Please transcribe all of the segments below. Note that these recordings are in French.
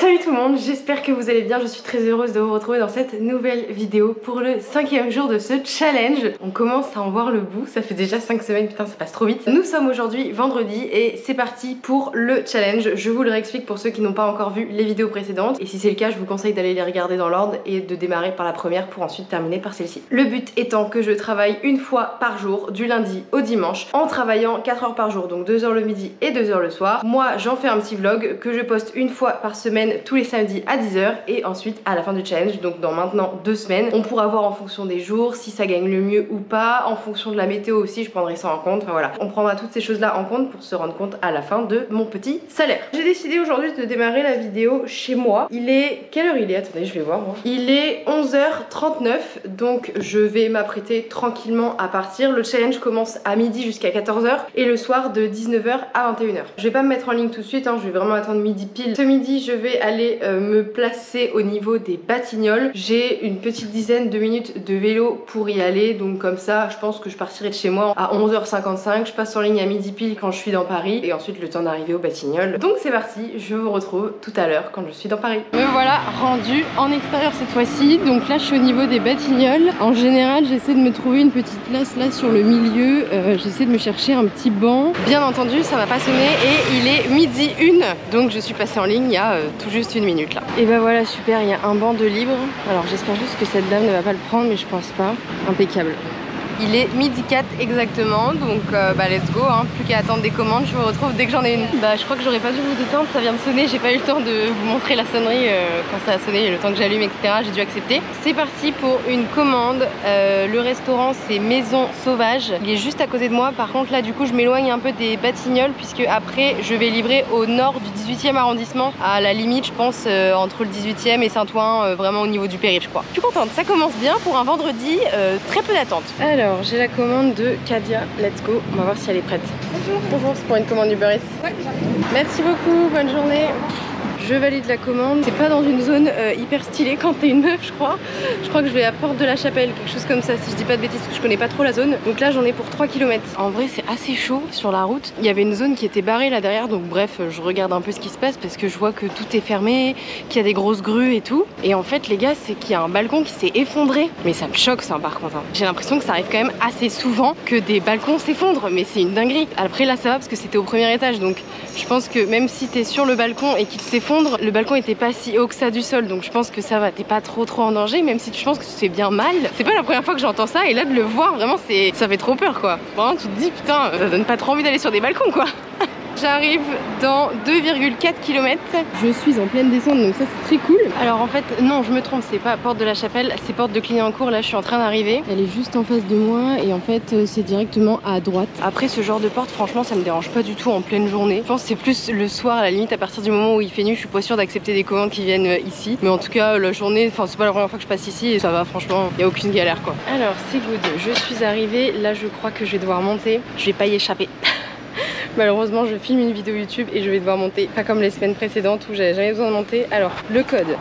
Salut tout le monde, j'espère que vous allez bien, je suis très heureuse de vous retrouver dans cette nouvelle vidéo pour le 5e jour de ce challenge. On commence à en voir le bout, ça fait déjà 5 semaines, putain ça passe trop vite. Nous sommes aujourd'hui vendredi et c'est parti pour le challenge. Je vous le réexplique pour ceux qui n'ont pas encore vu les vidéos précédentes et si c'est le cas je vous conseille d'aller les regarder dans l'ordre et de démarrer par la première pour ensuite terminer par celle-ci. Le but étant que je travaille une fois par jour du lundi au dimanche en travaillant 4 heures par jour, donc 2 heures le midi et 2 heures le soir. Moi j'en fais un petit vlog que je poste une fois par semaine tous les samedis à 10 h et ensuite à la fin du challenge, donc dans maintenant 2 semaines, on pourra voir en fonction des jours si ça gagne le mieux ou pas, en fonction de la météo aussi, je prendrai ça en compte, enfin voilà. On prendra toutes ces choses là en compte pour se rendre compte à la fin de mon petit salaire. J'ai décidé aujourd'hui de démarrer la vidéo chez moi. Il est... Quelle heure il est? Attendez, je vais voir moi. Il est 11h39, donc je vais m'apprêter tranquillement à partir. Le challenge commence à midi jusqu'à 14 h et le soir de 19 h à 21 h. Je vais pas me mettre en ligne tout de suite, hein, je vais vraiment attendre midi pile. Ce midi, je vais aller me placer au niveau des Batignolles. J'ai une petite dizaine de minutes de vélo pour y aller, donc comme ça je pense que je partirai de chez moi à 11h55. Je passe en ligne à midi pile quand je suis dans Paris et ensuite le temps d'arriver aux Batignolles. Donc c'est parti, je vous retrouve tout à l'heure quand je suis dans Paris. Me voilà rendu en extérieur cette fois-ci. Donc là je suis au niveau des Batignolles. En général j'essaie de me trouver une petite place là sur le milieu. J'essaie de me chercher un petit banc. Bien entendu ça n'a pas sonné et il est midi 1, donc je suis passée en ligne il y a tout juste une minute là. Et bah voilà, super, il y a un banc de libre. Alors j'espère juste que cette dame ne va pas le prendre, mais je pense pas. Impeccable. Il est midi 4 exactement, donc bah let's go, hein. Plus qu'à attendre des commandes, je vous retrouve dès que j'en ai une. Bah je crois que j'aurais pas dû vous éteindre, ça vient de sonner, j'ai pas eu le temps de vous montrer la sonnerie quand ça a sonné, le temps que j'allume etc, j'ai dû accepter. C'est parti pour une commande, le restaurant c'est Maison Sauvage, il est juste à côté de moi, par contre là du coup je m'éloigne un peu des Batignolles puisque après je vais livrer au nord du 18e arrondissement, à la limite je pense entre le 18e et Saint-Ouen, vraiment au niveau du périph' je crois. Je suis contente, ça commence bien pour un vendredi, très peu d'attente. Alors j'ai la commande de Kadia, let's go, on va voir si elle est prête. Bonjour. Bonjour, c'est pour une commande Uber Eats. Ouais, merci beaucoup, bonne journée. Je valide la commande. C'est pas dans une zone hyper stylée quand t'es une meuf je crois. Je crois que je vais à Porte de la Chapelle, quelque chose comme ça si je dis pas de bêtises parce que je connais pas trop la zone. Donc là j'en ai pour 3 km. En vrai c'est assez chaud sur la route. Il y avait une zone qui était barrée là derrière, donc bref je regarde un peu ce qui se passe parce que je vois que tout est fermé, qu'il y a des grosses grues et tout. Et en fait les gars c'est qu'il y a un balcon qui s'est effondré. Mais ça me choque ça par contre, hein. J'ai l'impression que ça arrive quand même assez souvent que des balcons s'effondrent, mais c'est une dinguerie. Après là ça va parce que c'était au premier étage, donc je pense que même si t'es sur le balcon et qu'il s'effondre, le balcon était pas si haut que ça du sol, donc je pense que ça va, t'es pas trop en danger, même si tu penses que tu fais bien mal. C'est pas la première fois que j'entends ça et là de le voir vraiment ça fait trop peur quoi. Vraiment tu te dis putain ça donne pas trop envie d'aller sur des balcons quoi. J'arrive dans 2,4 km. Je suis en pleine descente donc ça c'est très cool. Alors en fait non je me trompe, c'est pas Porte de la Chapelle, c'est Porte de Clignancourt. Là je suis en train d'arriver. Elle est juste en face de moi et en fait c'est directement à droite. Après ce genre de porte franchement ça me dérange pas du tout en pleine journée. Je pense que c'est plus le soir à la limite, à partir du moment où il fait nuit je suis pas sûre d'accepter des commandes qui viennent ici. Mais en tout cas la journée, enfin c'est pas la première fois que je passe ici et ça va franchement, il y a aucune galère quoi. Alors c'est good, je suis arrivée. Là je crois que je vais devoir monter. Je vais pas y échapper. Malheureusement je filme une vidéo YouTube et je vais devoir monter, pas comme les semaines précédentes où j'avais jamais besoin de monter. Alors le code,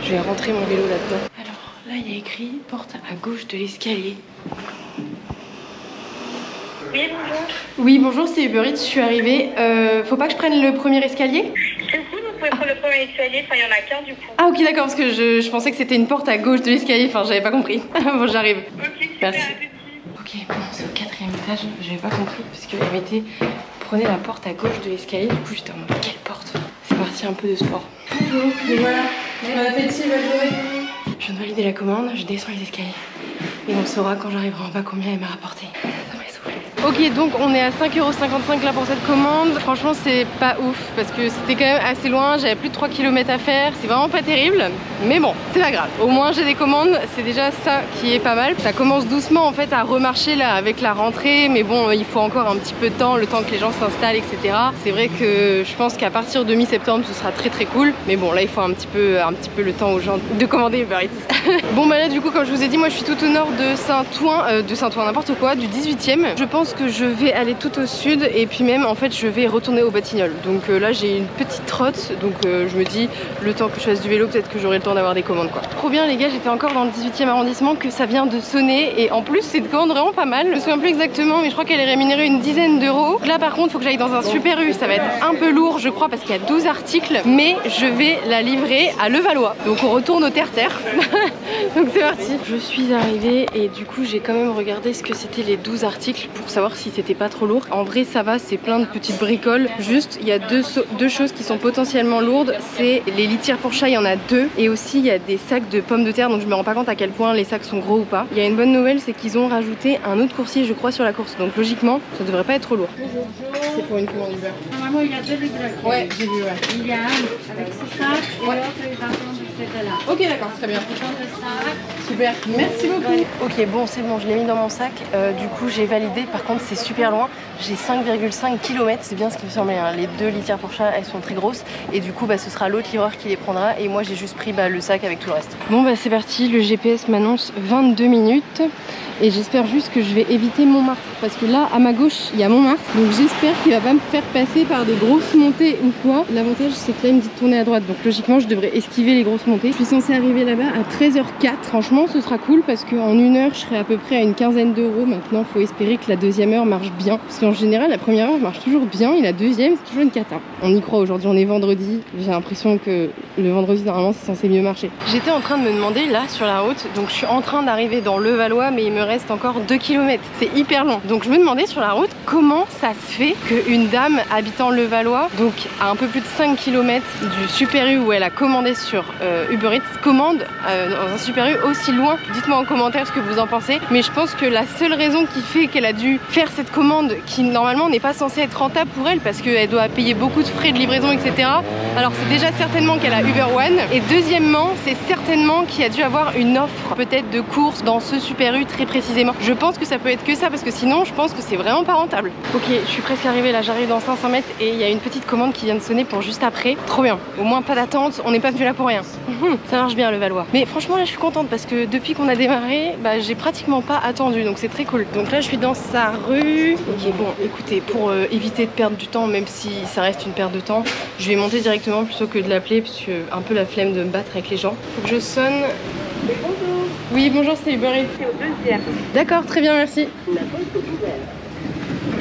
je vais rentrer mon vélo là-dedans. Alors là il y a écrit porte à gauche de l'escalier. Oui bonjour. Oui bonjour, c'est Uber Eats, je suis arrivée. Faut pas que je prenne le premier escalier? Si vous pouvez prendre le premier escalier, enfin il y en a qu'un du coup. Ah ok d'accord, parce que je pensais que c'était une porte à gauche de l'escalier, enfin j'avais pas compris. Bon j'arrive. Ok, super, merci. appétit. Ok, bon, c'est au 4e étage, j'avais pas compris parce qu'elle mettait prenez la porte à gauche de l'escalier, du coup j'étais en mode quelle porte? C'est parti un peu de sport. Bonjour, et voilà, bon appétit, bonne journée. Je viens de valider la commande, je descends les escaliers et on saura quand j'arriverai en bas combien elle m'a rapporté. Ça m'a essoufflé. Ok donc on est à 5,55 € là pour cette commande. Franchement c'est pas ouf parce que c'était quand même assez loin, j'avais plus de 3 km à faire, c'est vraiment pas terrible. Mais bon c'est pas grave, au moins j'ai des commandes, c'est déjà ça qui est pas mal. Ça commence doucement en fait à remarcher là avec la rentrée, mais bon il faut encore un petit peu de temps, le temps que les gens s'installent etc. C'est vrai que je pense qu'à partir de mi-septembre ce sera très cool. Mais bon là il faut un petit peu le temps aux gens de commander Uber Eats. Bon bah là du coup comme je vous ai dit moi je suis tout au nord de Saint-Ouen n'importe quoi, du 18e. Je pense pense que je vais aller tout au sud et puis même en fait je vais retourner au Batignolles. Donc là j'ai une petite trotte, donc je me dis le temps que je fasse du vélo peut-être que j'aurai le temps d'avoir des commandes quoi. Trop bien les gars, j'étais encore dans le 18e arrondissement que ça vient de sonner et en plus c'est une commande vraiment pas mal. Je me souviens plus exactement mais je crois qu'elle est rémunérée une dizaine d'euros. Là par contre faut que j'aille dans un Super U, ça va être un peu lourd je crois parce qu'il y a 12 articles mais je vais la livrer à Levallois. Donc on retourne au terre-terre. Donc c'est parti. Je suis arrivée et du coup j'ai quand même regardé ce que c'était les 12 articles pour savoir si c'était pas trop lourd. En vrai ça va, c'est plein de petites bricoles. Juste il y a deux choses qui sont potentiellement lourdes. C'est les litières pour chat, il y en a 2. Et aussi il y a des sacs de pommes de terre. Donc je me rends pas compte à quel point les sacs sont gros ou pas. Il y a une bonne nouvelle, c'est qu'ils ont rajouté un autre coursier je crois sur la course. Donc logiquement ça devrait pas être trop lourd. C'est pour une commande Uber. Normalement il y a 2 livreurs. Ouais j'ai vu ouais. Il y a un avec ce sac et l'autre il va prendre de là. Ok d'accord, très bien. Super, merci beaucoup. Ok bon c'est bon, je l'ai mis dans mon sac. Du coup j'ai validé, par contre c'est super loin. J'ai 5,5 km, c'est bien ce qui me semblait hein. Les 2 litières pour chat elles sont très grosses. Et du coup bah, ce sera l'autre livreur qui les prendra. Et moi j'ai juste pris bah, le sac avec tout le reste. Bon bah c'est parti, le GPS m'annonce 22 minutes. Et j'espère juste que je vais éviter Montmartre. Parce que là à ma gauche il y a Montmartre. Donc j'espère qu'il va pas me faire passer par des grosses montées ou quoi. L'avantage c'est que là il me dit de tourner à droite. Donc logiquement je devrais esquiver les grosses montées. Je suis censée arriver là-bas à 13h04. Franchement ce sera cool parce qu'en 1 heure je serai à peu près à une quinzaine d'euros. Maintenant faut espérer que la deuxième heure marche bien. Parce qu'en général la première heure marche toujours bien et la deuxième c'est toujours une cata. On y croit, aujourd'hui on est vendredi. J'ai l'impression que le vendredi normalement c'est censé mieux marcher. J'étais en train de me demander là sur la route. Donc je suis en train d'arriver dans Levallois mais il me reste encore 2 km. C'est hyper long. Donc je me demandais sur la route comment ça se fait qu'une dame habitant Levallois, donc à un peu plus de 5 km du Super U où elle a commandé sur Uber Eats, commande dans un Super U aussi loin. Dites-moi en commentaire ce que vous en pensez. Mais je pense que la seule raison qui fait qu'elle a dû faire cette commande qui normalement n'est pas censée être rentable pour elle parce qu'elle doit payer beaucoup de frais de livraison etc. Alors c'est déjà certainement qu'elle a Uber One. Et deuxièmement c'est certainement qu'il y a dû avoir une offre peut-être de course dans ce Super U très précisément. Je pense que ça peut être que ça parce que sinon je pense que c'est vraiment pas rentable. Ok je suis presque arrivée là, j'arrive dans 500 mètres et il y a une petite commande qui vient de sonner pour juste après. Trop bien, au moins pas d'attente, on n'est pas venu là pour rien. Ça marche bien Levallois. Mais franchement là je suis contente parce que depuis qu'on a démarré bah, j'ai pratiquement pas attendu donc c'est très cool. Donc là je suis dans sa rue. Ok bon écoutez pour éviter de perdre du temps même si ça reste une perte de temps, je vais monter directement plutôt que de l'appeler parce que un peu la flemme de me battre avec les gens. Faut que je sonne. Bonjour. Oui bonjour c'est Uber Eats. C'est au 2e. D'accord très bien merci.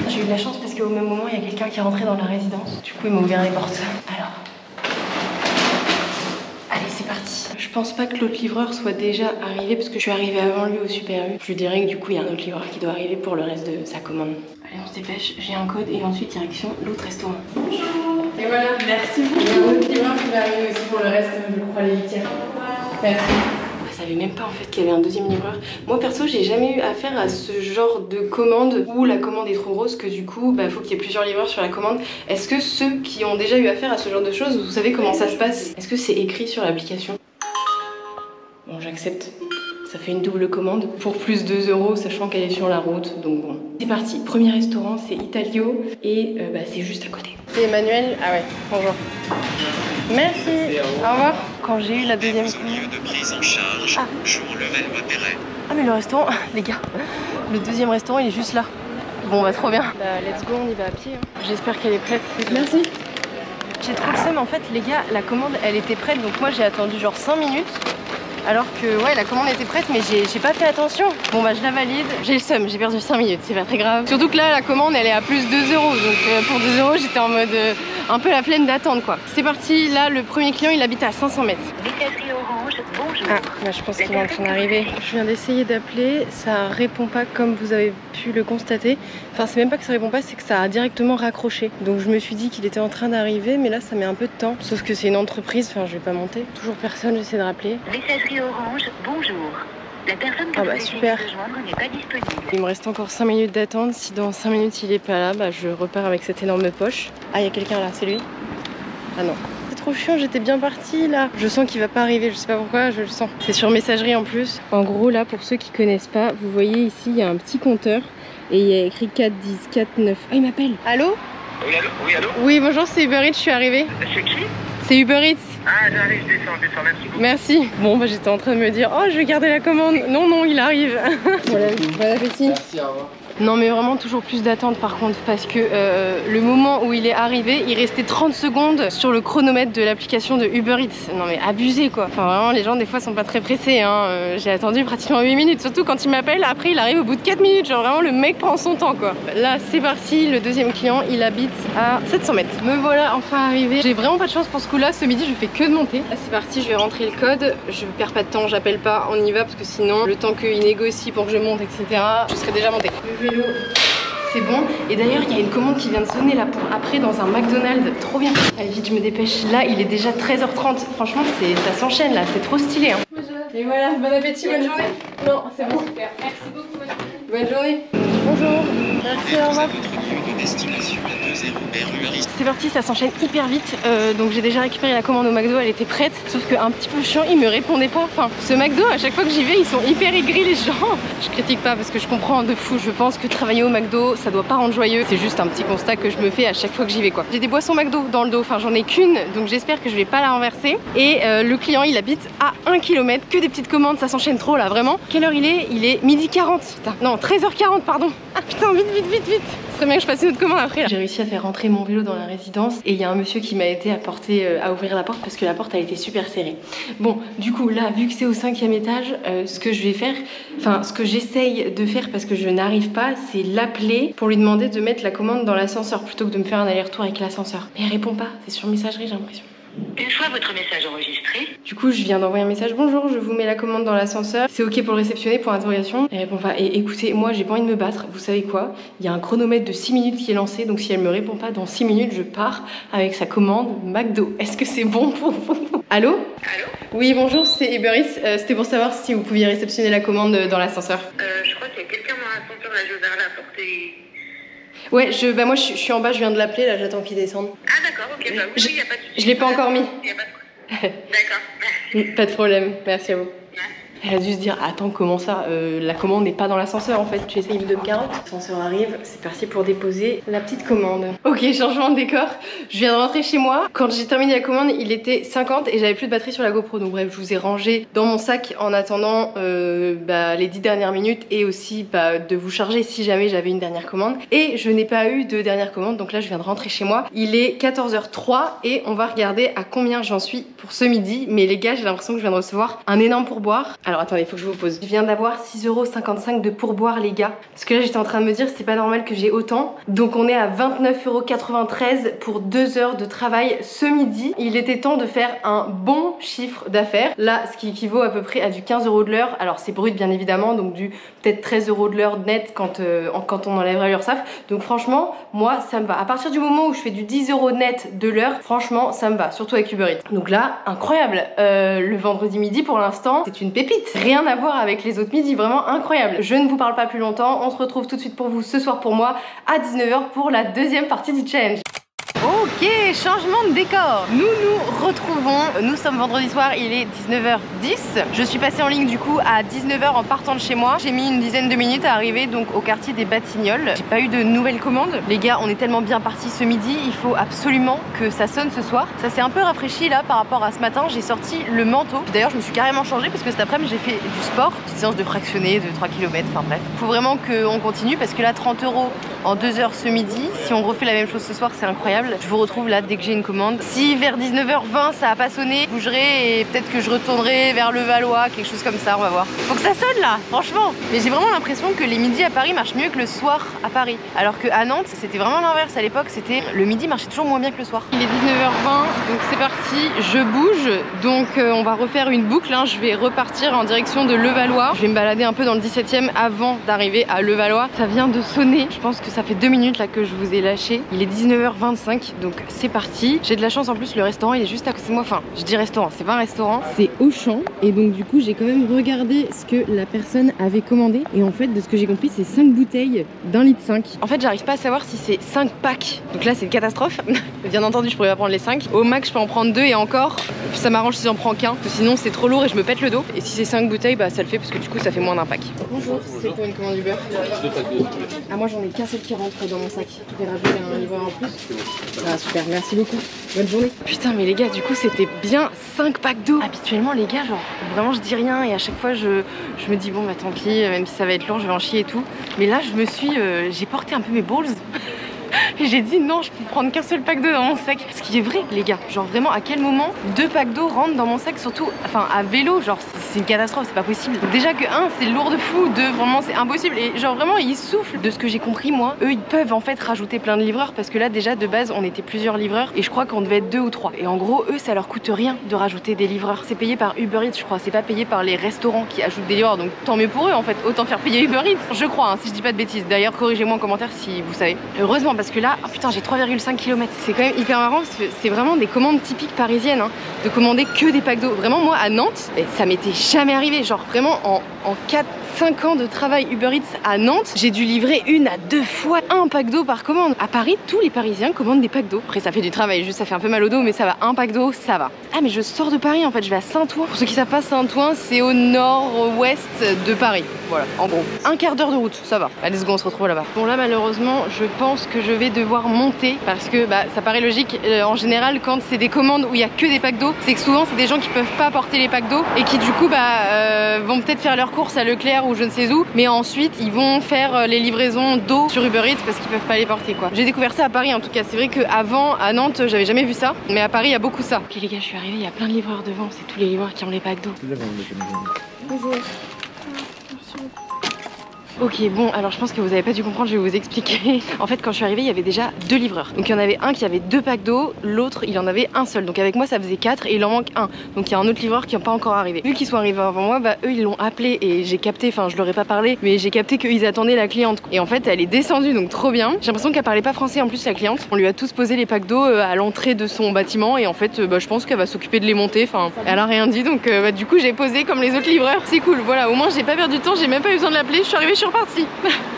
J'ai eu de la chance parce qu'au même moment il y a quelqu'un qui est rentré dans la résidence. Du coup il m'a ouvert les portes. Alors. Allez c'est parti. Je pense pas que l'autre livreur soit déjà arrivé parce que je suis arrivée avant lui au Super U. Je lui dirais que du coup il y a un autre livreur qui doit arriver pour le reste de sa commande. Allez on se dépêche, j'ai un code et ensuite direction l'autre restaurant. Bonjour. Et voilà, merci beaucoup. Il y a un autre livreur qui va arriver aussi pour le reste, je crois, les litières. Merci. Je savais même pas en fait qu'il y avait un deuxième livreur. Moi perso j'ai jamais eu affaire à ce genre de commande où la commande est trop grosse que du coup bah, faut qu'il y ait plusieurs livreurs sur la commande. Est-ce que ceux qui ont déjà eu affaire à ce genre de choses, vous savez comment ça se passe? Est-ce que c'est écrit sur l'application? Bon j'accepte. Ça fait une double commande pour plus 2 euros sachant qu'elle est sur la route donc bon. C'est parti, premier restaurant c'est Italio et bah, c'est juste à côté. C'est Emmanuel, ah ouais, bonjour. Merci, au revoir. Quand j'ai eu la deuxième commande... de prise en charge, Ah mais le restaurant, les gars, le deuxième restaurant il est juste là. Bon bah trop bien. Bah, let's go, on y va à pied. Hein. J'espère qu'elle est prête. Merci. J'ai trop le seum en fait les gars, la commande elle était prête donc moi j'ai attendu genre 5 minutes. Alors que ouais la commande était prête mais j'ai pas fait attention. Bon bah je la valide. J'ai le seum, j'ai perdu 5 minutes, c'est pas très grave. Surtout que là la commande elle est à plus 2 euros. Donc pour 2 euros j'étais en mode un peu la flemme d'attendre quoi. C'est parti, là le premier client il habite à 500 mètres. Messagerie Orange, bonjour. Ah bah je pense qu'il est en train d'arriver. Je viens d'essayer d'appeler, ça répond pas comme vous avez pu le constater. Enfin c'est même pas que ça répond pas, c'est que ça a directement raccroché. Donc je me suis dit qu'il était en train d'arriver mais là ça met un peu de temps. Sauf que c'est une entreprise, enfin je vais pas monter. Toujours personne, j'essaie de rappeler. Messagerie Orange, bonjour. La personne que vous super. rejoindre n'est pas disponible. Il me reste encore 5 minutes d'attente. Si dans 5 minutes il est pas là, bah je repars avec cette énorme poche. Ah il y a quelqu'un là, c'est lui? Ah non. C'est trop chiant, j'étais bien partie là. Je sens qu'il va pas arriver, je sais pas pourquoi, je le sens. C'est sur messagerie en plus. En gros là, pour ceux qui connaissent pas, vous voyez ici il y a un petit compteur. Et il y a écrit 4, 10, 4, 9. Ah il m'appelle. Allô? Oui, allô? Oui, allô? Oui bonjour, c'est Uber Eats, je suis arrivée. C'est qui? C'est Uber Eats. Ah, j'arrive, je descends, merci beaucoup. Merci. Bon bah j'étais en train de me dire, oh je vais garder la commande. Non, non, il arrive. Voilà, bon appétit. Merci, au revoir. Non mais vraiment toujours plus d'attente par contre, parce que le moment où il est arrivé, il restait 30 secondes sur le chronomètre de l'application de Uber Eats. Non mais abusé quoi. Enfin vraiment les gens des fois sont pas très pressés hein. J'ai attendu pratiquement 8 minutes, surtout quand il m'appelle, après il arrive au bout de 4 minutes. Genre vraiment le mec prend son temps quoi. Là c'est parti, le deuxième client il habite à 700 mètres. Me voilà enfin arrivé. J'ai vraiment pas de chance pour ce coup là, ce midi je fais que de monter. Là c'est parti, je vais rentrer le code, je perds pas de temps, j'appelle pas, on y va parce que sinon le temps qu'il négocie pour que je monte etc, je serai déjà montée. Le vélo c'est bon, et d'ailleurs il y a une commande qui vient de sonner là pour après dans un McDonald's, trop bien. Allez vite je me dépêche, là il est déjà 13h30, franchement ça s'enchaîne là, c'est trop stylé hein. Et voilà, bon appétit, bonne journée. Non, c'est bon. Super, merci beaucoup. Bonne journée. Bonjour. Merci, au revoir. C'est parti, ça s'enchaîne hyper vite. Donc j'ai déjà récupéré la commande au McDo, elle était prête. Sauf qu'un petit peu chiant, il me répondait pas. Enfin, ce McDo, à chaque fois que j'y vais, ils sont hyper aigris les gens. Je critique pas parce que je comprends de fou. Je pense que travailler au McDo, ça doit pas rendre joyeux. C'est juste un petit constat que je me fais à chaque fois que j'y vais quoi. J'ai des boissons McDo dans le dos, enfin j'en ai qu'une, donc j'espère que je vais pas la renverser. Et le client, il habite à 1 km, que des petites commandes, ça s'enchaîne trop là, vraiment. Quelle heure il est? Il est 12h40. Putain, non, 13h40, pardon. Ah putain, vite. Ce serait bien que je fasse une autre commande après. J'ai réussi à faire rentrer mon vélo dans la résidence et il y a un monsieur qui m'a aidé à ouvrir la porte parce que la porte a été super serrée. Bon, du coup, là, vu que c'est au 5e étage, ce que je vais faire, enfin, ce que j'essaye de faire parce que je n'arrive pas, c'est l'appeler pour lui demander de mettre la commande dans l'ascenseur plutôt que de me faire un aller-retour avec l'ascenseur. Mais elle répond pas, c'est sur messagerie, j'ai l'impression. Une fois votre message enregistré. Du coup, je viens d'envoyer un message. Bonjour, je vous mets la commande dans l'ascenseur. C'est ok pour le réceptionner, pour l'interrogation. Elle répond pas. Et écoutez, moi, j'ai pas envie de me battre. Vous savez quoi? Il y a un chronomètre de 6 minutes qui est lancé. Donc, si elle me répond pas dans 6 minutes, je pars avec sa commande McDo. Est-ce que c'est bon pour vous? Allô? Allô? Oui, bonjour, c'est Uber Eats. C'était pour savoir si vous pouviez réceptionner la commande dans l'ascenseur. Je crois qu'il y a quelqu'un dans l'ascenseur, là, j'ai ouvert la porte et... Ouais, moi, je suis en bas, je viens de l'appeler. Là, j'attends qu'il descende. Ah d'accord, ok, bah oui, y a pas de souci. Je l'ai pas encore mis. Y a pas de... D'accord, merci. Pas de problème, merci à vous. Merci. Elle a dû se dire, attends, comment ça, la commande n'est pas dans l'ascenseur en fait, tu essayes de me carotte. L'ascenseur arrive, c'est parti pour déposer la petite commande. Ok, changement de décor, je viens de rentrer chez moi. Quand j'ai terminé la commande, il était 50 et j'avais plus de batterie sur la GoPro. Donc bref, je vous ai rangé dans mon sac en attendant les 10 dernières minutes et aussi de vous charger si jamais j'avais une dernière commande. Et je n'ai pas eu de dernière commande, donc là je viens de rentrer chez moi. Il est 14h03 et on va regarder à combien j'en suis pour ce midi. Mais les gars, j'ai l'impression que je viens de recevoir un énorme pourboire. Alors attendez, faut que je vous pose. Je viens d'avoir 6,55 € de pourboire les gars. Parce que là j'étais en train de me dire c'est pas normal que j'ai autant. Donc on est à 29,93 € pour 2 heures de travail ce midi. Il était temps de faire un bon chiffre d'affaires. Là ce qui équivaut à peu près à du 15 € de l'heure. Alors c'est brut bien évidemment, donc du peut-être 13 € de l'heure net quand on enlèverait l'URSSAF. Donc franchement moi ça me va. À partir du moment où je fais du 10 € net de l'heure, franchement ça me va. Surtout avec Uber Eats. Donc là incroyable. Le vendredi midi pour l'instant c'est une pépite. Rien à voir avec les autres midis, vraiment incroyable. Je ne vous parle pas plus longtemps, on se retrouve tout de suite pour vous ce soir pour moi à 19 h pour la deuxième partie du challenge. Ok, changement de décor. Nous nous retrouvons, nous sommes vendredi soir, il est 19h10. Je suis passée en ligne du coup à 19 h en partant de chez moi. J'ai mis une dizaine de minutes à arriver donc au quartier des Batignolles. J'ai pas eu de nouvelles commandes. Les gars, on est tellement bien partis ce midi, il faut absolument que ça sonne ce soir. Ça s'est un peu rafraîchi là par rapport à ce matin. J'ai sorti le manteau. D'ailleurs, je me suis carrément changée parce que cet après-midi j'ai fait du sport. Petite séance de fractionné de 3 km, enfin bref. Faut vraiment qu'on continue parce que là 30 € en 2 heures ce midi. Si on refait la même chose ce soir, c'est incroyable. Je vous retrouve là dès que j'ai une commande. Si vers 19h20 ça a pas sonné, je bougerai et peut-être que je retournerai vers Levallois, quelque chose comme ça, on va voir. Faut que ça sonne là, franchement. Mais j'ai vraiment l'impression que les midis à Paris marchent mieux que le soir à Paris. Alors qu'à Nantes, c'était vraiment l'inverse à l'époque, c'était le midi marchait toujours moins bien que le soir. Il est 19h20, donc c'est parti, je bouge. Donc on va refaire une boucle, hein. Je vais repartir en direction de Levallois. Je vais me balader un peu dans le 17e avant d'arriver à Levallois. Ça vient de sonner, je pense que ça fait 2 minutes là que je vous ai lâché. Il est 19h25, donc c'est parti. J'ai de la chance en plus, le restaurant il est juste à côté de moi. Enfin, je dis restaurant, c'est pas un restaurant, c'est Auchan. Et donc du coup, j'ai quand même regardé ce que la personne avait commandé. Et en fait, de ce que j'ai compris, c'est 5 bouteilles d'1,5 litre. En fait, j'arrive pas à savoir si c'est 5 packs. Donc là, c'est une catastrophe. Bien entendu, je pourrais pas prendre les 5. Au max, je peux en prendre 2 et encore, ça m'arrange si j'en prends qu'un. Sinon, c'est trop lourd et je me pète le dos. Et si c'est 5 bouteilles, bah ça le fait parce que du coup, ça fait moins d'un pack. Bonjour, c'est pour une commande Uber. Ah, moi j'en ai qu'un seul qui rentre dans mon sac. Tu verras, je vais en livrer en plus. Ah, super, merci. merci beaucoup. Bonne journée. Putain, mais les gars, du coup, c'était bien 5 packs d'eau. Habituellement, les gars, genre, vraiment, je dis rien et à chaque fois, je me dis, bon, bah tant pis, même si ça va être lourd, je vais en chier et tout. Mais là, j'ai porté un peu mes balls. Et j'ai dit non, je peux prendre qu'un seul pack d'eau dans mon sac. Ce qui est vrai, les gars. Genre vraiment, à quel moment 2 packs d'eau rentrent dans mon sac, surtout, enfin à vélo, genre c'est une catastrophe, c'est pas possible. Donc, déjà que 1, c'est lourd de fou, 2, vraiment c'est impossible. Et genre vraiment, ils soufflent. De ce que j'ai compris, moi, eux, ils peuvent en fait rajouter plein de livreurs parce que là, déjà de base, on était plusieurs livreurs et je crois qu'on devait être 2 ou 3. Et en gros, eux, ça leur coûte rien de rajouter des livreurs. C'est payé par Uber Eats, je crois. C'est pas payé par les restaurants qui ajoutent des livreurs. Donc tant mieux pour eux en fait. Autant faire payer Uber Eats, je crois, hein, si je dis pas de bêtises. D'ailleurs, corrigez-moi en commentaire si vous savez. Heureusement, parce que là, oh putain, j'ai 3,5 km. C'est quand même hyper marrant parce que c'est vraiment des commandes typiques parisiennes, hein, de commander que des packs d'eau. Vraiment, moi à Nantes, ça m'était jamais arrivé. Genre vraiment en 4-5 ans de travail Uber Eats à Nantes, j'ai dû livrer 1 à 2 fois un pack d'eau par commande. À Paris, tous les Parisiens commandent des packs d'eau. Après, ça fait du travail, juste ça fait un peu mal au dos, mais ça va. Un pack d'eau, ça va. Ah, mais je sors de Paris en fait, je vais à Saint-Ouen. Pour ceux qui savent pas, Saint-Ouen, c'est au nord-ouest de Paris. Voilà, en gros. Un quart d'heure de route, ça va. Allez, let's go, on se retrouve là-bas. Bon, là, malheureusement, je pense que je vais devoir monter parce que bah, ça paraît logique. En général, quand c'est des commandes où il y a que des packs d'eau, c'est que souvent, c'est des gens qui peuvent pas porter les packs d'eau et qui, du coup, bah, vont peut-être faire leurs courses à Leclerc ou je ne sais où, mais ensuite, ils vont faire les livraisons d'eau sur Uber Eats parce qu'ils peuvent pas les porter, quoi. J'ai découvert ça à Paris, en tout cas. C'est vrai qu'avant, à Nantes, j'avais jamais vu ça, mais à Paris, il y a beaucoup ça. Ok, les gars, je suis arrivée, il y a plein de livreurs devant. C'est tous les livreurs qui ont les packs d'eau. Ok, bon, alors je pense que vous avez pas dû comprendre, je vais vous expliquer. En fait, quand je suis arrivée, il y avait déjà 2 livreurs. Donc il y en avait un qui avait 2 packs d'eau, l'autre il en avait un seul. Donc avec moi ça faisait 4 et il en manque un. Donc il y a un autre livreur qui n'est pas encore arrivé. Vu qu'ils sont arrivés avant moi, bah eux ils l'ont appelé et j'ai capté, enfin je leur ai pas parlé, mais j'ai capté qu'ils attendaient la cliente. Et en fait elle est descendue, donc trop bien. J'ai l'impression qu'elle parlait pas français en plus, la cliente. On lui a tous posé les packs d'eau à l'entrée de son bâtiment et en fait bah, je pense qu'elle va s'occuper de les monter. Enfin elle a rien dit, donc bah, du coup j'ai posé comme les autres livreurs. C'est cool, voilà, au moins j'ai pas perdu de temps, j'ai même pas eu besoin de l'appeler, je suis arrivée, je suis repartie.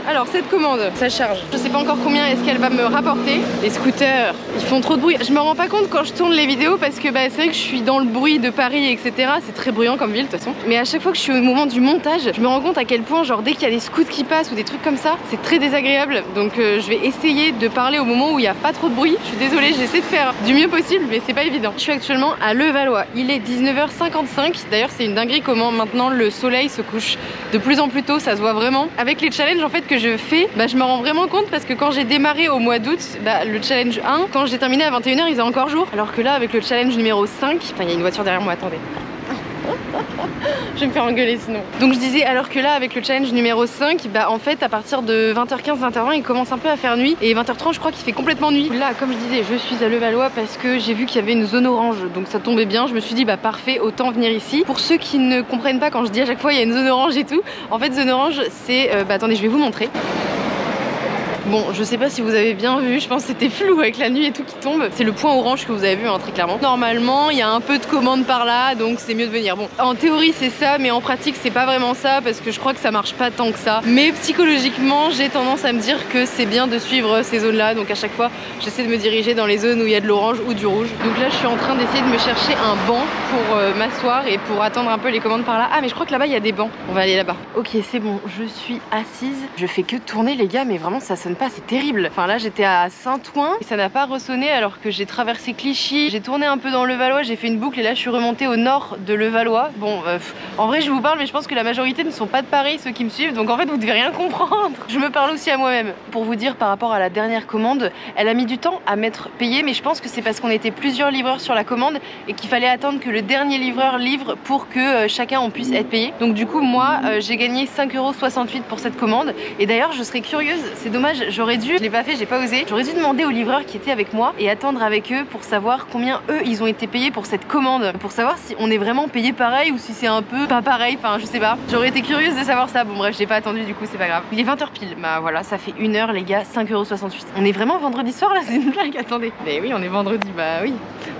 Alors cette commande, ça charge. Je sais pas encore combien est-ce qu'elle va me rapporter. Les scooters, ils font trop de bruit. Je me rends pas compte quand je tourne les vidéos parce que bah, c'est vrai que je suis dans le bruit de Paris, etc. C'est très bruyant comme ville de toute façon. Mais à chaque fois que je suis au moment du montage, je me rends compte à quel point, genre dès qu'il y a des scoots qui passent ou des trucs comme ça, c'est très désagréable. Donc je vais essayer de parler au moment où il n'y a pas trop de bruit. Je suis désolée, j'essaie de faire du mieux possible, mais c'est pas évident. Je suis actuellement à Levallois. Il est 19h55. D'ailleurs, c'est une dinguerie comment maintenant le soleil se couche de plus en plus tôt. Ça se voit vraiment. Avec les challenges en fait que je fais, bah, je me rends vraiment compte parce que quand j'ai démarré au mois d'août, bah, le challenge 1, quand j'ai terminé à 21h, il faisait encore jour. Alors que là, avec le challenge numéro 5, enfin il y a une voiture derrière moi, attendez. Je vais me faire engueuler sinon. Donc je disais, alors que là avec le challenge numéro 5, bah en fait à partir de 20h15, 20h20 il commence un peu à faire nuit. Et 20h30 je crois qu'il fait complètement nuit. Là comme je disais, je suis à Levallois parce que j'ai vu qu'il y avait une zone orange. Donc ça tombait bien, je me suis dit bah parfait, autant venir ici. Pour ceux qui ne comprennent pas quand je dis à chaque fois il y a une zone orange et tout, en fait zone orange c'est, bah attendez je vais vous montrer. Bon, je sais pas si vous avez bien vu, je pense que c'était flou avec la nuit et tout qui tombe. C'est le point orange que vous avez vu, hein, très clairement. Normalement, il y a un peu de commandes par là, donc c'est mieux de venir. Bon, en théorie c'est ça, mais en pratique c'est pas vraiment ça parce que je crois que ça marche pas tant que ça. Mais psychologiquement, j'ai tendance à me dire que c'est bien de suivre ces zones-là. Donc à chaque fois, j'essaie de me diriger dans les zones où il y a de l'orange ou du rouge. Donc là, je suis en train d'essayer de me chercher un banc pour m'asseoir et pour attendre un peu les commandes par là. Ah, mais je crois que là-bas, il y a des bancs. On va aller là-bas. Ok, c'est bon, je suis assise. Je fais que tourner les gars, mais vraiment ça sonne pas, c'est terrible. Enfin là j'étais à Saint-Ouen et ça n'a pas ressonné alors que j'ai traversé Clichy, j'ai tourné un peu dans Levallois, j'ai fait une boucle et là je suis remontée au nord de Levallois. Bon en vrai je vous parle mais je pense que la majorité ne sont pas de Paris ceux qui me suivent, donc en fait vous devez rien comprendre. Je me parle aussi à moi-même. Pour vous dire par rapport à la dernière commande, elle a mis du temps à m'être payée, mais je pense que c'est parce qu'on était plusieurs livreurs sur la commande et qu'il fallait attendre que le dernier livreur livre pour que chacun on puisse être payé. Donc du coup moi j'ai gagné 5,68 € pour cette commande et d'ailleurs je serais curieuse, c'est dommage, j'aurais dû, je l'ai pas fait, j'ai pas osé. J'aurais dû demander aux livreurs qui étaient avec moi et attendre avec eux pour savoir combien eux ils ont été payés pour cette commande, pour savoir si on est vraiment payé pareil ou si c'est un peu pas pareil, enfin je sais pas. J'aurais été curieuse de savoir ça. Bon bref, j'ai pas attendu, du coup c'est pas grave. Il est 20h pile, bah voilà, ça fait 1 heure les gars, 5,68 €. On est vraiment vendredi soir là, c'est une blague, attendez. Mais oui, on est vendredi, bah oui.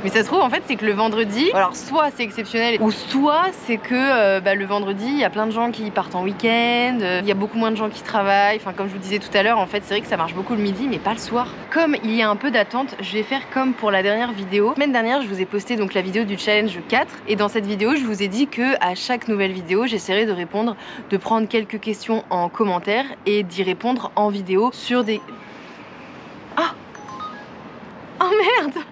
Mais ça se trouve en fait c'est que le vendredi, alors soit c'est exceptionnel ou soit c'est que bah, le vendredi il y a plein de gens qui partent en week-end, il y a beaucoup moins de gens qui travaillent, enfin comme je vous disais tout à l'heure, en fait c'est vrai que ça marche beaucoup le midi mais pas le soir. Comme il y a un peu d'attente, je vais faire comme pour la dernière vidéo. La semaine dernière je vous ai posté donc la vidéo du challenge 4 et dans cette vidéo je vous ai dit que à chaque nouvelle vidéo j'essaierai de répondre, de prendre quelques questions en commentaire et d'y répondre en vidéo sur des... Ah! Oh merde!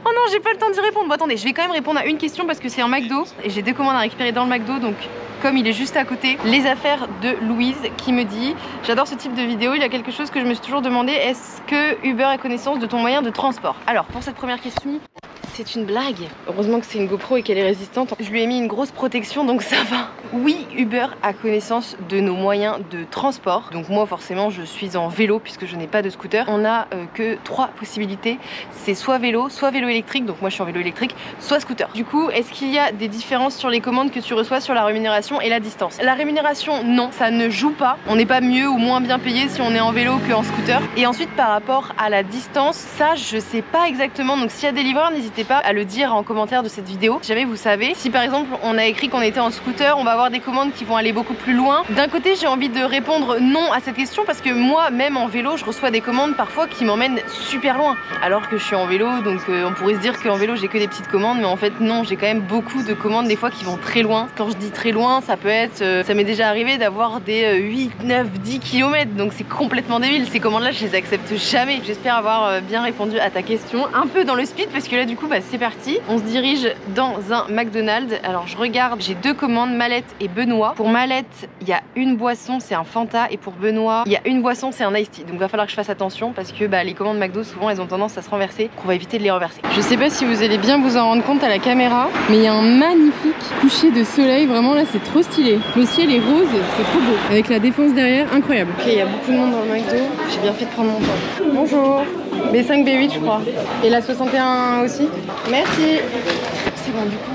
Oh non, j'ai pas le temps d'y répondre. Bon, attendez, je vais quand même répondre à une question parce que c'est un McDo et j'ai 2 commandes à récupérer dans le McDo, donc comme il est juste à côté. Les affaires de Louise qui me dit: j'adore ce type de vidéo, il y a quelque chose que je me suis toujours demandé, est-ce que Uber a connaissance de ton moyen de transport? Alors pour cette première question, c'est une blague. Heureusement que c'est une GoPro et qu'elle est résistante. Je lui ai mis une grosse protection, donc ça va. Oui, Uber a connaissance de nos moyens de transport. Donc moi forcément je suis en vélo puisque je n'ai pas de scooter. On a que 3 possibilités. C'est soit vélo électrique, donc moi je suis en vélo électrique, soit scooter. Du coup, est-ce qu'il y a des différences sur les commandes que tu reçois sur la rémunération et la distance? La rémunération, non, ça ne joue pas. On n'est pas mieux ou moins bien payé si on est en vélo qu'en scooter. Et ensuite par rapport à la distance, ça je sais pas exactement. Donc s'il y a des livreurs, n'hésitez pas à le dire en commentaire de cette vidéo. Si jamais vous savez, si par exemple on a écrit qu'on était en scooter, on va avoir des commandes qui vont aller beaucoup plus loin. D'un côté, j'ai envie de répondre non à cette question parce que moi, même en vélo, je reçois des commandes parfois qui m'emmènent super loin. Alors que je suis en vélo, donc on pourrait se dire qu'en vélo j'ai que des petites commandes, mais en fait non, j'ai quand même beaucoup de commandes des fois qui vont très loin. Quand je dis très loin, ça peut être, ça m'est déjà arrivé d'avoir des 8, 9, 10 km, donc c'est complètement débile. Ces commandes là, je les accepte jamais. J'espère avoir bien répondu à ta question, un peu dans le speed parce que là du coup bah, c'est parti. On se dirige dans un McDonald's. Alors je regarde, j'ai 2 commandes, Mallette et Benoît. Pour Mallette, il y a une boisson, c'est un Fanta, et pour Benoît, il y a une boisson, c'est un Iced Tea. Donc il va falloir que je fasse attention parce que bah, les commandes McDo souvent elles ont tendance à se renverser, qu'on va éviter de les renverser. Je sais pas si vous allez bien vous en rendre compte à la caméra, mais il y a un magnifique coucher de soleil, vraiment là c'est trop stylé. Le ciel est rose, c'est trop beau, avec la défense derrière, incroyable. Ok, il y a beaucoup de monde dans le McDo, j'ai bien fait de prendre mon temps. Bonjour. B5, B8 je crois. Et la 61 aussi. Merci. C'est bon, du coup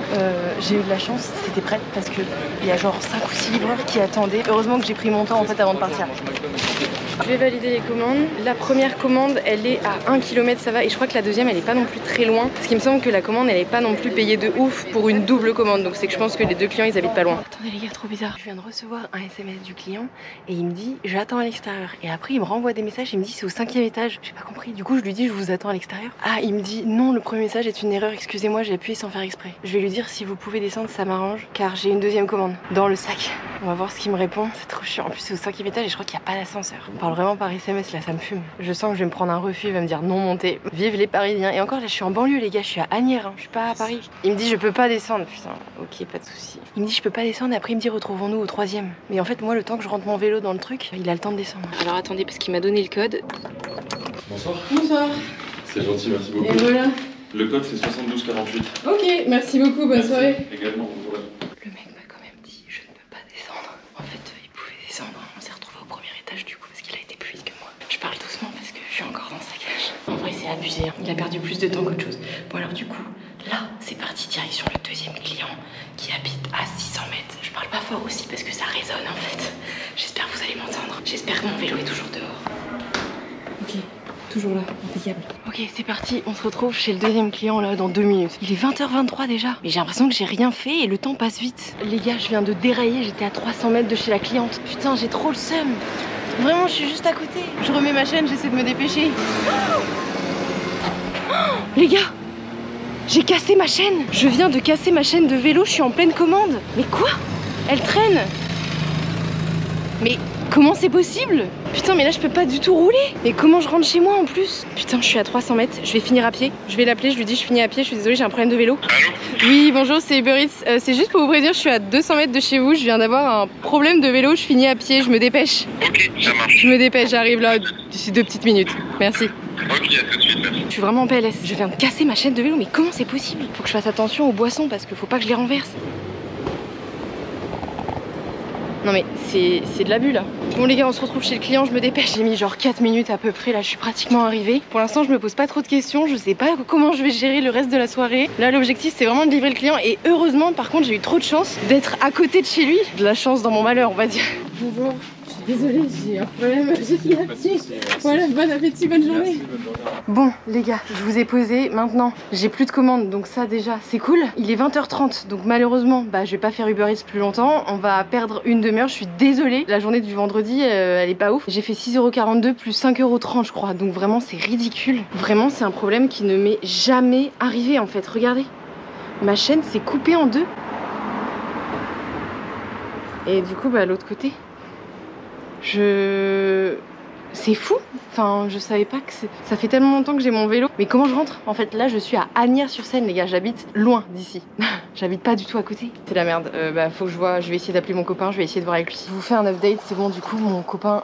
j'ai eu de la chance, c'était prêt parce que il y a genre 5 ou 6 livreurs qui attendaient. Heureusement que j'ai pris mon temps en fait avant de partir. Je vais valider les commandes. La première commande elle est à 1 km, ça va, et je crois que la deuxième elle est pas non plus très loin. Parce qu'il me semble que la commande elle est pas non plus payée de ouf pour une double commande. Donc c'est que je pense que les 2 clients ils habitent pas loin. Attendez les gars, trop bizarre. Je viens de recevoir un SMS du client et il me dit j'attends à l'extérieur. Et après il me renvoie des messages, il me dit c'est au 5e étage. J'ai pas compris. Du coup je lui dis je vous attends à l'extérieur. Ah il me dit non, le premier message est une erreur, excusez-moi j'ai appuyé sans faire exprès. Je vais lui dire si vous pouvez descendre ça m'arrange car j'ai une deuxième commande dans le sac. On va voir ce qu'il me répond. C'est trop chiant. En plus c'est au 5e étage et je crois qu'il n'y a pas d'ascenseur. On parle vraiment par SMS là, ça me fume. Je sens que je vais me prendre un refus, il va me dire non montez. Vive les Parisiens. Et encore là je suis en banlieue les gars, je suis à Asnières, hein. Je suis pas à Paris. Il me dit je peux pas descendre. Putain, ok pas de souci. Il me dit je peux pas descendre et après il me dit retrouvons-nous au 3e. Mais en fait moi le temps que je rentre mon vélo dans le truc, il a le temps de descendre. Alors attendez parce qu'il m'a donné le code. Bonsoir. Bonsoir. C'est gentil, merci beaucoup. Et voilà. Le code c'est 7248. Ok, merci beaucoup, bonne soirée. Également, bonjour. Le mec m'a quand même dit je ne peux pas descendre. En fait il pouvait descendre. On s'est retrouvé au 1er étage du coup parce qu'il a été plus vite que moi. Je parle doucement parce que je suis encore dans sa cage. En vrai c'est abusé, hein. Il a perdu plus de temps qu'autre chose. Bon alors du coup, là c'est parti direction le 2e client qui habite à 600 mètres. Je parle pas fort aussi parce que ça résonne en fait. J'espère que vous allez m'entendre. J'espère que mon vélo est toujours dehors. Ok. Toujours là, impeccable. Ok, c'est parti, on se retrouve chez le 2e client là dans 2 minutes. Il est 20h23 déjà. Mais j'ai l'impression que j'ai rien fait et le temps passe vite. Les gars, je viens de dérailler, j'étais à 300 mètres de chez la cliente. Putain, j'ai trop le seum. Vraiment, je suis juste à côté. Je remets ma chaîne, j'essaie de me dépêcher. Oh, les gars, j'ai cassé ma chaîne. Je viens de casser ma chaîne de vélo, je suis en pleine commande. Mais quoi? Elle traîne. Mais comment c'est possible? Putain mais là je peux pas du tout rouler. Mais comment je rentre chez moi en plus? Putain je suis à 300 mètres, je vais finir à pied. Je vais l'appeler, je lui dis je finis à pied, je suis désolée j'ai un problème de vélo. Allô? Oui bonjour c'est Uber Eats, c'est juste pour vous prévenir je suis à 200 mètres de chez vous. Je viens d'avoir un problème de vélo, je finis à pied, je me dépêche. Ok, ça marche. Je me dépêche, j'arrive là d'ici 2 petites minutes. Merci. Ok, à tout de suite, merci. Je suis vraiment en PLS, je viens de casser ma chaîne de vélo mais comment c'est possible? Faut que je fasse attention aux boissons parce qu'il faut pas que je les renverse. Non mais c'est de l'abus là. Bon les gars on se retrouve chez le client, je me dépêche. J'ai mis genre 4 minutes à peu près, là je suis pratiquement arrivée. Pour l'instant je me pose pas trop de questions, je sais pas comment je vais gérer le reste de la soirée. Là l'objectif c'est vraiment de livrer le client et heureusement par contre j'ai eu trop de chance d'être à côté de chez lui. De la chance dans mon malheur on va dire. Bonjour, je suis désolée j'ai un problème, j'ai fini à pied. Voilà, bon appétit, bonne journée. Merci, bonne journée. Bon les gars, je vous ai posé, maintenant j'ai plus de commandes donc ça déjà c'est cool. Il est 20h30 donc malheureusement bah, je vais pas faire Uber Eats plus longtemps. On va perdre une demi-heure, je suis désolée. La journée du vendredi elle est pas ouf. J'ai fait 6,42€ plus 5,30€ je crois donc vraiment c'est ridicule. Vraiment c'est un problème qui ne m'est jamais arrivé en fait. Regardez, ma chaîne s'est coupée en deux. Et du coup bah l'autre côté C'est fou. Enfin, je savais pas que ça fait tellement longtemps que j'ai mon vélo. Mais comment je rentre? En fait, là, je suis à Asnières-sur-Seine, les gars. J'habite loin d'ici. J'habite pas du tout à côté. C'est la merde. Faut que je vois. Je vais essayer d'appeler mon copain. Je vais essayer de voir avec lui. Je vous fais un update. C'est bon, du coup, mon copain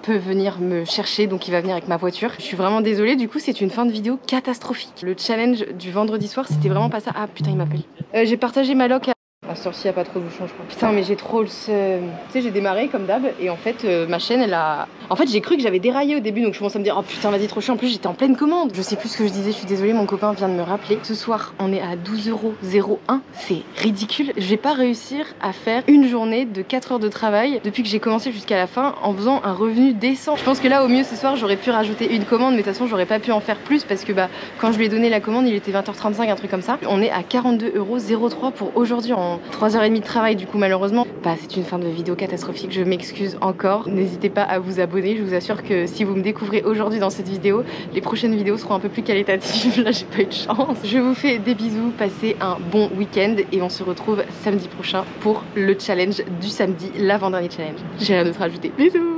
peut venir me chercher. Donc, il va venir avec ma voiture. Je suis vraiment désolée. Du coup, c'est une fin de vidéo catastrophique. Le challenge du vendredi soir, c'était vraiment pas ça. Ah putain, il m'appelle. J'ai partagé ma loc à... À ce ci y a pas trop de bouchons, je crois. Putain, mais j'ai trop le seum. Tu sais, j'ai démarré comme d'hab et en fait, ma chaîne, elle a. En fait, j'ai cru que j'avais déraillé au début, donc je commence à me dire, oh putain, vas-y, trop chiant. En plus, j'étais en pleine commande. Je sais plus ce que je disais, je suis désolée, mon copain vient de me rappeler. Ce soir, on est à 12,01 €. C'est ridicule. Je vais pas réussir à faire une journée de 4 heures de travail depuis que j'ai commencé jusqu'à la fin en faisant un revenu décent. Je pense que là, au mieux, ce soir, j'aurais pu rajouter une commande, mais de toute façon, j'aurais pas pu en faire plus parce que quand je lui ai donné la commande, il était 20h35, un truc comme ça. On est à 42,03 € pour aujourd'hui en 3h30 de travail. Du coup, malheureusement, c'est une fin de vidéo catastrophique. Je m'excuse encore. N'hésitez pas à vous abonner. Je vous assure que si vous me découvrez aujourd'hui dans cette vidéo, les prochaines vidéos seront un peu plus qualitatives. Là, j'ai pas eu de chance. Je vous fais des bisous. Passez un bon week-end et on se retrouve samedi prochain pour le challenge du samedi, l'avant-dernier challenge. J'ai rien d'autre à ajouter. Bisous.